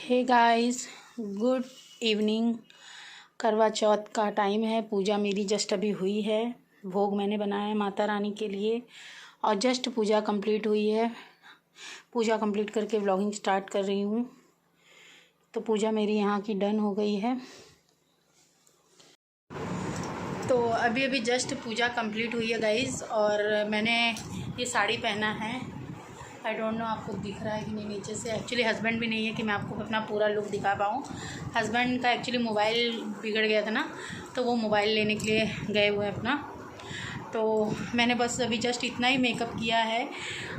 Hey guys, good evening. करवा चौथ का time है। पूजा मेरी जस्ट अभी हुई है। भोग मैंने बनाया है माता रानी के लिए और जस्ट पूजा कंप्लीट हुई है। पूजा कंप्लीट करके व्लॉगिंग स्टार्ट कर रही हूँ। तो पूजा मेरी यहाँ की डन हो गई है। तो अभी जस्ट पूजा कंप्लीट हुई है गाइस। और मैंने ये साड़ी पहना है। आई डोंट नो आपको दिख रहा है कि नहीं नीचे से। एक्चुअली हस्बैंड भी नहीं है कि मैं आपको अपना पूरा लुक दिखा पाऊँ। हस्बैंड का एक्चुअली मोबाइल बिगड़ गया था ना, तो वो मोबाइल लेने के लिए गए हुए हैं अपना। तो मैंने बस अभी जस्ट इतना ही मेकअप किया है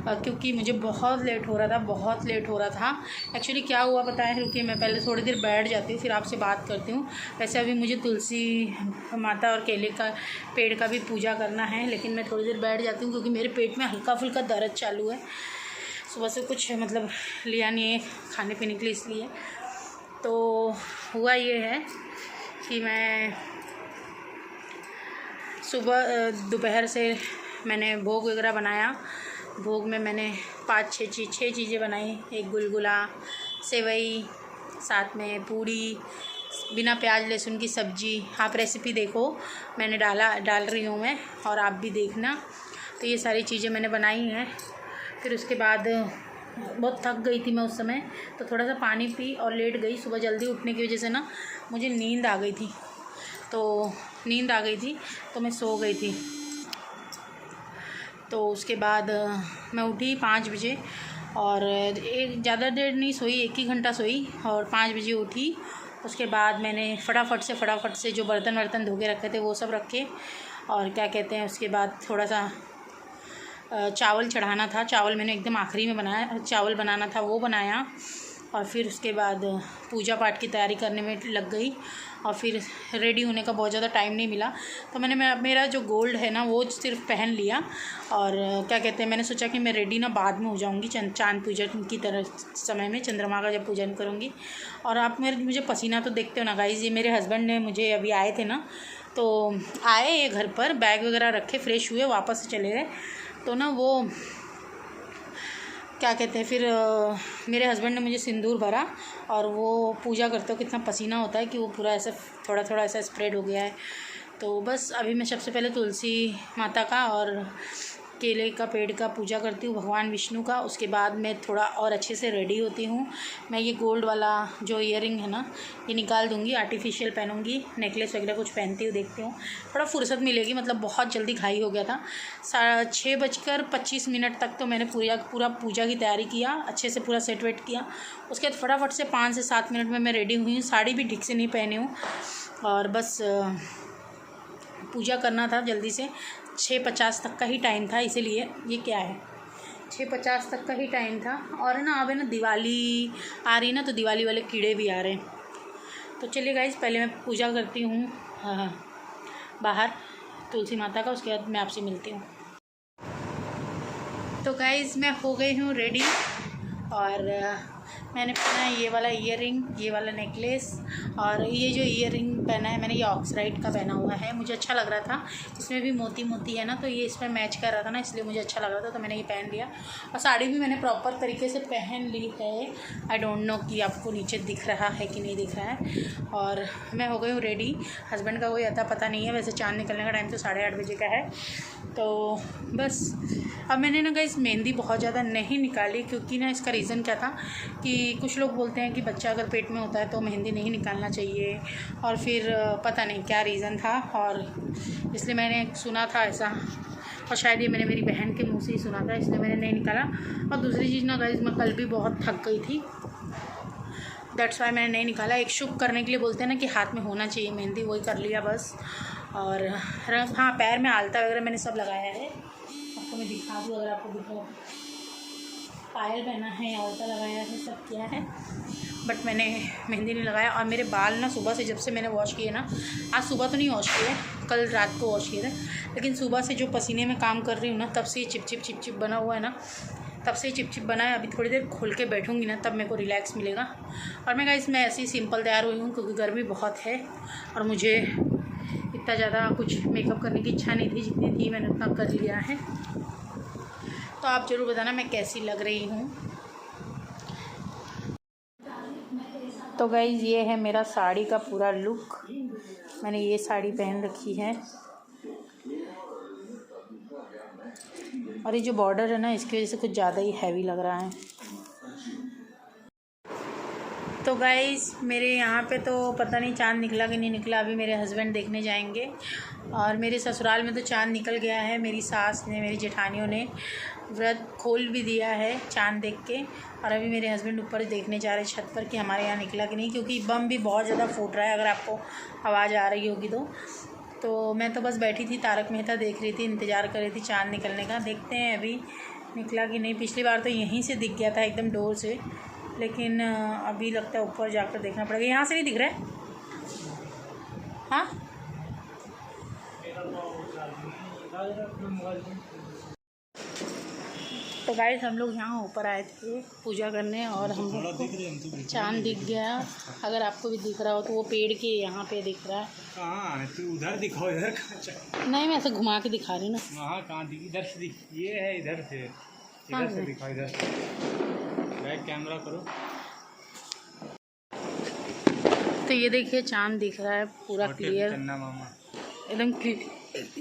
क्योंकि मुझे बहुत लेट हो रहा था। एक्चुअली क्या हुआ पता है, रुकिए मैं पहले थोड़ी देर बैठ जाती हूँ फिर आपसे बात करती हूँ। वैसे अभी मुझे तुलसी माता और केले का पेड़ का भी पूजा करना है, लेकिन मैं थोड़ी देर बैठ जाती हूँ क्योंकि मेरे पेट में हल्का फुल्का दर्द चालू है। सुबह से कुछ मतलब लिया नहीं है खाने पीने के लिए, इसलिए। तो हुआ ये है कि मैं सुबह दोपहर से मैंने भोग वगैरह बनाया। भोग में मैंने 5-6 चीज़ें बनाई। एक गुलगुला, सेवई, साथ में पूड़ी, बिना प्याज लहसुन की सब्ज़ी। आप रेसिपी देखो, मैंने डाल रही हूँ मैं, और आप भी देखना। तो ये सारी चीज़ें मैंने बनाई हैं। फिर उसके बाद बहुत थक गई थी मैं उस समय, तो थोड़ा सा पानी पी और लेट गई। सुबह जल्दी उठने की वजह से ना मुझे नींद आ गई थी, तो मैं सो गई थी। तो उसके बाद मैं उठी 5 बजे और एक ज़्यादा देर नहीं सोई, 1 ही घंटा सोई और 5 बजे उठी। उसके बाद मैंने फटाफट से जो बर्तन धो के रखे थे वो सब रखे, और क्या कहते हैं, उसके बाद थोड़ा सा चावल चढ़ाना था। चावल मैंने एकदम आखिरी में बनाया, चावल बनाना था वो बनाया। और फिर उसके बाद पूजा पाठ की तैयारी करने में लग गई, और फिर रेडी होने का बहुत ज़्यादा टाइम नहीं मिला। तो मैंने मेरा जो गोल्ड है ना वो सिर्फ पहन लिया, और क्या कहते हैं, मैंने सोचा कि मैं रेडी ना बाद में हो जाऊँगी चांद पूजन की तरह समय में, चंद्रमा का जब पूजन करूँगी। और आप मुझे पसीना तो देखते हो ना गाइज़। ये मेरे हस्बैंड ने मुझे अभी आए थे ना, तो आए ये घर पर, बैग वगैरह रखे, फ्रेश हुए, वापस चले गए। तो ना वो क्या कहते हैं, फिर मेरे हस्बैंड ने मुझे सिंदूर भरा, और वो पूजा करते हो कितना पसीना होता है कि वो पूरा ऐसा थोड़ा ऐसा स्प्रेड हो गया है। तो बस अभी मैं सबसे पहले तुलसी माता का और केले का पेड़ का पूजा करती हूँ, भगवान विष्णु का। उसके बाद मैं थोड़ा और अच्छे से रेडी होती हूँ। मैं ये गोल्ड वाला जो ईयरिंग है ना ये निकाल दूँगी, आर्टिफिशियल पहनूँगी, नेकलेस वगैरह कुछ पहनती हूँ, देखती हूँ थोड़ा फुर्सत मिलेगी। मतलब बहुत जल्दी घाई हो गया था। 6:25 तक तो मैंने पूरा पूजा की तैयारी किया, अच्छे से पूरा सेट वेट किया। उसके बाद फटाफट से 5 से 7 मिनट में मैं रेडी हुई हूँ। साड़ी भी ठीक से नहीं पहनी हूँ, और बस पूजा करना था जल्दी से। 6:50 तक का ही टाइम था, इसीलिए। ये क्या है, 6:50 तक का ही टाइम था। और ना अब है ना दिवाली आ रही ना, तो दिवाली वाले कीड़े भी आ रहे हैं। तो चलिए गाइस, पहले मैं पूजा करती हूँ बाहर तुलसी माता का, उसके बाद मैं आपसे मिलती हूँ। तो गाइस मैं हो गई हूँ रेडी, और मैंने पहना है ये वाला ईयरिंग, ये वाला नेकलेस, और ये जो ईयरिंग पहना है मैंने ये ऑक्साइड का पहना हुआ है। मुझे अच्छा लग रहा था, इसमें भी मोती है ना, तो ये इसमें मैच कर रहा था ना, इसलिए मुझे अच्छा लग रहा था, तो मैंने ये पहन लिया। और साड़ी भी मैंने प्रॉपर तरीके से पहन ली है। आई डोंट नो कि आपको नीचे दिख रहा है कि नहीं दिख रहा है। और मैं हो गई हूँ रेडी। हस्बैंड का कोई अता पता नहीं है, वैसे चाँद निकलने का टाइम तो 8:30 बजे का है। तो बस अब मैंने ना गाइस मेहंदी बहुत ज़्यादा नहीं निकाली, क्योंकि ना इसका रीज़न क्या था कि कुछ लोग बोलते हैं कि बच्चा अगर पेट में होता है तो मेहंदी नहीं निकालना चाहिए, और फिर पता नहीं क्या रीज़न था, और इसलिए मैंने सुना था ऐसा, और शायद ये मैंने मेरी बहन के मुंह से ही सुना था, इसलिए मैंने नहीं निकाला। और दूसरी चीज़ ना गाइस, मैं कल भी बहुत थक गई थी, दैट्स वाई मैंने नहीं निकाला। एक शुभ करने के लिए बोलते हैं ना कि हाथ में होना चाहिए मेहंदी, वही कर लिया बस। और हाँ, पैर में आलता वगैरह मैंने सब लगाया है, आपको मैं दिखा दूँ अगर आपको दिखा। पायल पहना है, आलता लगाया है, सब किया है, बट मैंने मेहंदी नहीं लगाया। और मेरे बाल ना सुबह से, जब से मैंने वॉश किए ना, आज सुबह तो नहीं वॉश किए, कल रात को वॉश किए थे, लेकिन सुबह से जो पसीने में काम कर रही हूँ ना, तब से ये चिपचिप बना हुआ है ना, तब से चिपचिप बना है। अभी थोड़ी देर खोल के बैठूँगी ना, तब मेरे को रिलैक्स मिलेगा। और मैं गाइस मैं ऐसे ही सिंपल तैयार हुई हूँ, क्योंकि गर्मी बहुत है और मुझे इतना ज़्यादा कुछ मेकअप करने की इच्छा नहीं थी, जितनी थी मैंने उतना कर लिया है। तो आप ज़रूर बताना मैं कैसी लग रही हूँ। तो गाइज़ ये है मेरा साड़ी का पूरा लुक। मैंने ये साड़ी पहन रखी है और ये जो बॉर्डर है ना, इसकी वजह से कुछ ज़्यादा ही हैवी लग रहा है। तो गाइज़ मेरे यहाँ पे तो पता नहीं चाँद निकला कि नहीं निकला, अभी मेरे हस्बैंड देखने जाएंगे। और मेरे ससुराल में तो चाँद निकल गया है। मेरी सास ने, मेरी जेठानियों ने व्रत खोल भी दिया है चाँद देख के। और अभी मेरे हस्बैंड ऊपर देखने जा रहे हैं छत पर कि हमारे यहाँ निकला कि नहीं, क्योंकि बम भी बहुत ज़्यादा फूट रहा है, अगर आपको आवाज़ आ रही होगी तो मैं तो बस बैठी थी, तारक मेहता देख रही थी, इंतज़ार कर रही थी चाँद निकलने का। देखते हैं अभी निकला कि नहीं। पिछली बार तो यहीं से दिख गया था एकदम डोर से, लेकिन अभी लगता है ऊपर जाकर देखना पड़ेगा। यहाँ से नहीं दिख रहा है। हाँ तो गाइस हम लोग यहाँ ऊपर आए थे पूजा करने और हम लोग को चाँद दिख गया। अगर आपको भी दिख रहा हो तो वो पेड़ के यहाँ पे दिख रहा है। कहाँ तू उधर दिखाओ, इधर कहाँ? नहीं, मैं ऐसे घुमा के दिखा रही ना। वहाँ कहाँ दिख, इधर से दिख, ये है इधर से दिखाओ, इधर से बैक कैमरा करो। तो ये देखिए चाँद दिख रहा है पूरा क्लियर, एकदम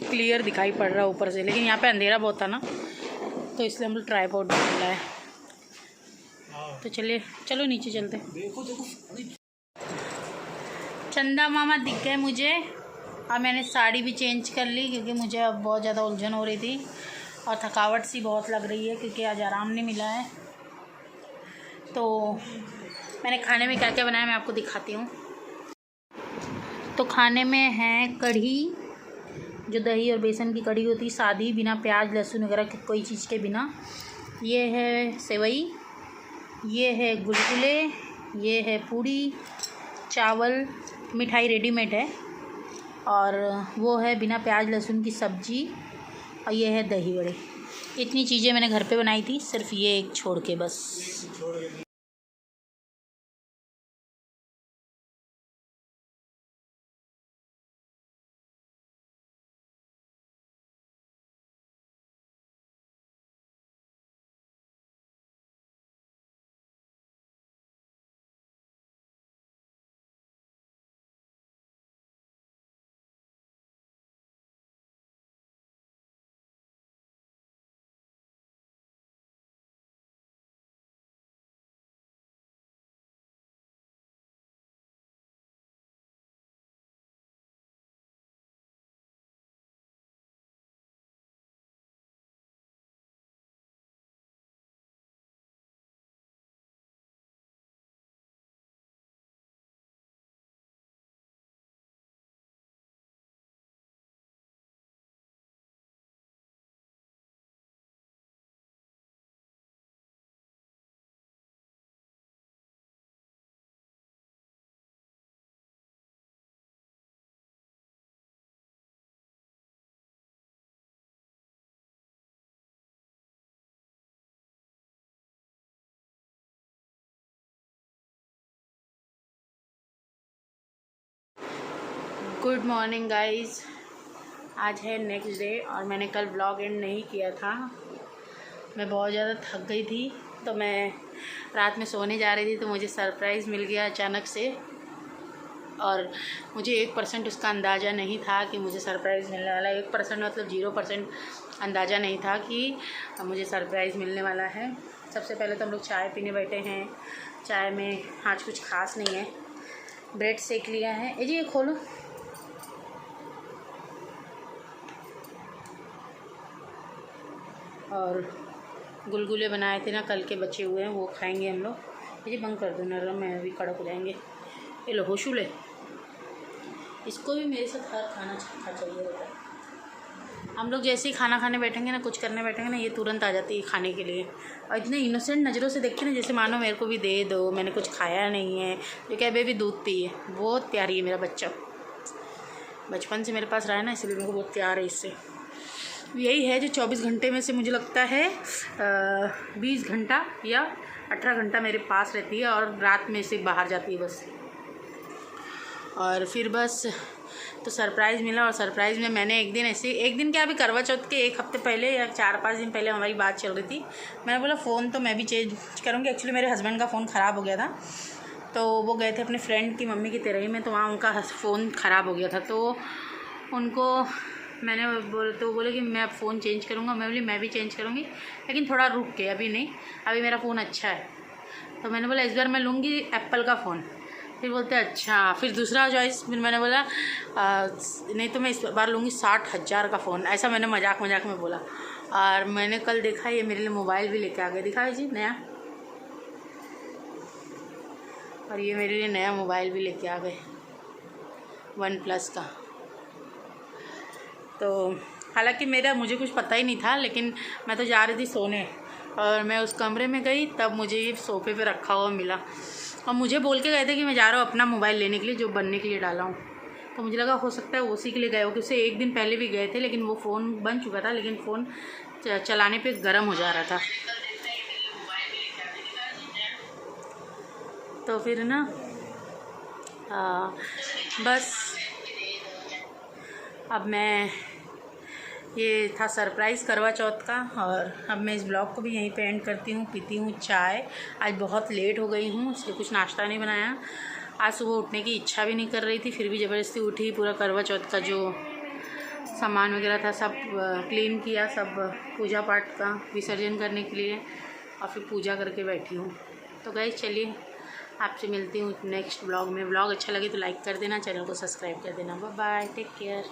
क्लियर दिखाई पड़ रहा है ऊपर से। लेकिन यहाँ पे अंधेरा बहुत था ना, तो इसलिए हम लोग ट्राइपॉड मिला है। तो चलिए, चलो नीचे चलते। देखो चंदा मामा दिख गए मुझे। और मैंने साड़ी भी चेंज कर ली क्योंकि मुझे अब बहुत ज़्यादा उलझन हो रही थी और थकावट सी बहुत लग रही है क्योंकि आज आराम नहीं मिला है। तो मैंने खाने में क्या क्या बनाया मैं आपको दिखाती हूँ। तो खाने में है कढ़ी, जो दही और बेसन की कढ़ी होती है, सादी, बिना प्याज लहसुन वगैरह की कोई चीज़ के बिना। ये है सेवई, ये है गुलगुले, ये है पूड़ी, चावल, मिठाई रेडीमेड है, और वो है बिना प्याज लहसुन की सब्जी, और ये है दही बड़े। इतनी चीज़ें मैंने घर पे बनाई थी, सिर्फ ये एक छोड़ के बस। गुड मॉर्निंग गाइज़, आज है नेक्स्ट डे और मैंने कल व्लॉग एंड नहीं किया था। मैं बहुत ज़्यादा थक गई थी, तो मैं रात में सोने जा रही थी तो मुझे सरप्राइज़ मिल गया अचानक से। और मुझे 1% उसका अंदाज़ा नहीं था कि मुझे सरप्राइज़ मिलने वाला है। 1% मतलब 0% अंदाज़ा नहीं था कि मुझे सरप्राइज़ मिलने वाला है। सबसे पहले तो हम लोग चाय पीने बैठे हैं। चाय में आज कुछ खास नहीं है, ब्रेड सेक लिया है। जी ये खोलो। और गुलगुले बनाए थे ना कल के, बचे हुए हैं, वो खाएंगे हम लोग। ये बंद कर दो, नरम में भी कड़क हो जाएंगे। ये लो होशू ले, इसको भी मेरे साथ हर खाना चाहिए होता है। हम लोग जैसे ही खाना खाने बैठेंगे ना, कुछ करने बैठेंगे ना, ये तुरंत आ जाती है खाने के लिए। और इतने इनोसेंट नज़रों से देखते ना, जैसे मानो मेरे को भी दे दो, मैंने कुछ खाया नहीं है। जो क्या बेबी दूध पी है, बहुत प्यारी है मेरा बच्चा, बचपन से मेरे पास रहा है ना, इसलिए मेरे को बहुत प्यार है इससे। यही है जो 24 घंटे में से मुझे लगता है 20 घंटा या 18 घंटा मेरे पास रहती है और रात में से बाहर जाती है बस। और फिर बस तो सरप्राइज़ मिला। और सरप्राइज़ में मैंने एक दिन क्या, अभी करवा चौथ के 1 हफ्ते पहले या 4-5 दिन पहले हमारी बात चल रही थी। मैंने बोला फ़ोन तो मैं भी चेंज करूँगी। एक्चुअली मेरे हस्बैंड का फ़ोन ख़राब हो गया था, तो वो गए थे अपने फ्रेंड की मम्मी की तेरही में, तो वहाँ उनका फ़ोन ख़राब हो गया था। तो उनको मैंने बोले कि मैं अब फ़ोन चेंज करूँगा। मैं बोली मैं भी चेंज करूँगी, लेकिन थोड़ा रुक के, अभी नहीं, अभी मेरा फ़ोन अच्छा है। तो मैंने बोला इस बार मैं लूँगी एप्पल का फ़ोन। फिर बोलते अच्छा, फिर दूसरा चॉइस, फिर मैंने बोला नहीं तो मैं इस बार लूँगी 60,000 का फ़ोन। ऐसा मैंने मजाक में बोला। और मैंने कल देखा ये मेरे लिए मोबाइल भी लेके आ गए, दिखाई जी नया, और ये मेरे लिए नया मोबाइल भी लेके आ गए OnePlus का। तो हालांकि मुझे कुछ पता ही नहीं था, लेकिन मैं तो जा रही थी सोने और मैं उस कमरे में गई, तब मुझे ये सोफ़े पे रखा हुआ मिला। और मुझे बोल के गए थे कि मैं जा रहा हूँ अपना मोबाइल लेने के लिए, जो बनने के लिए डाला हूँ। तो मुझे लगा हो सकता है उसी के लिए गए हो, क्योंकि उससे एक दिन पहले भी गए थे, लेकिन वो फ़ोन बन चुका था, लेकिन फ़ोन चलाने पे गर्म हो जा रहा था। तो फिर ना बस अब मैं, ये था सरप्राइज़ करवा चौथ का, और अब मैं इस ब्लॉग को भी यहीं पे एंड करती हूँ। पीती हूँ चाय, आज बहुत लेट हो गई हूँ, इसलिए कुछ नाश्ता नहीं बनाया। आज सुबह उठने की इच्छा भी नहीं कर रही थी, फिर भी ज़बरदस्ती उठी। पूरा करवा चौथ का जो सामान वगैरह था सब क्लीन किया, सब पूजा पाठ का विसर्जन करने के लिए, और फिर पूजा करके बैठी हूँ। तो गाइस चलिए आपसे मिलती हूँ नेक्स्ट ब्लॉग में। ब्लॉग अच्छा लगे तो लाइक कर देना, चैनल को सब्सक्राइब कर देना। Bye bye, take care.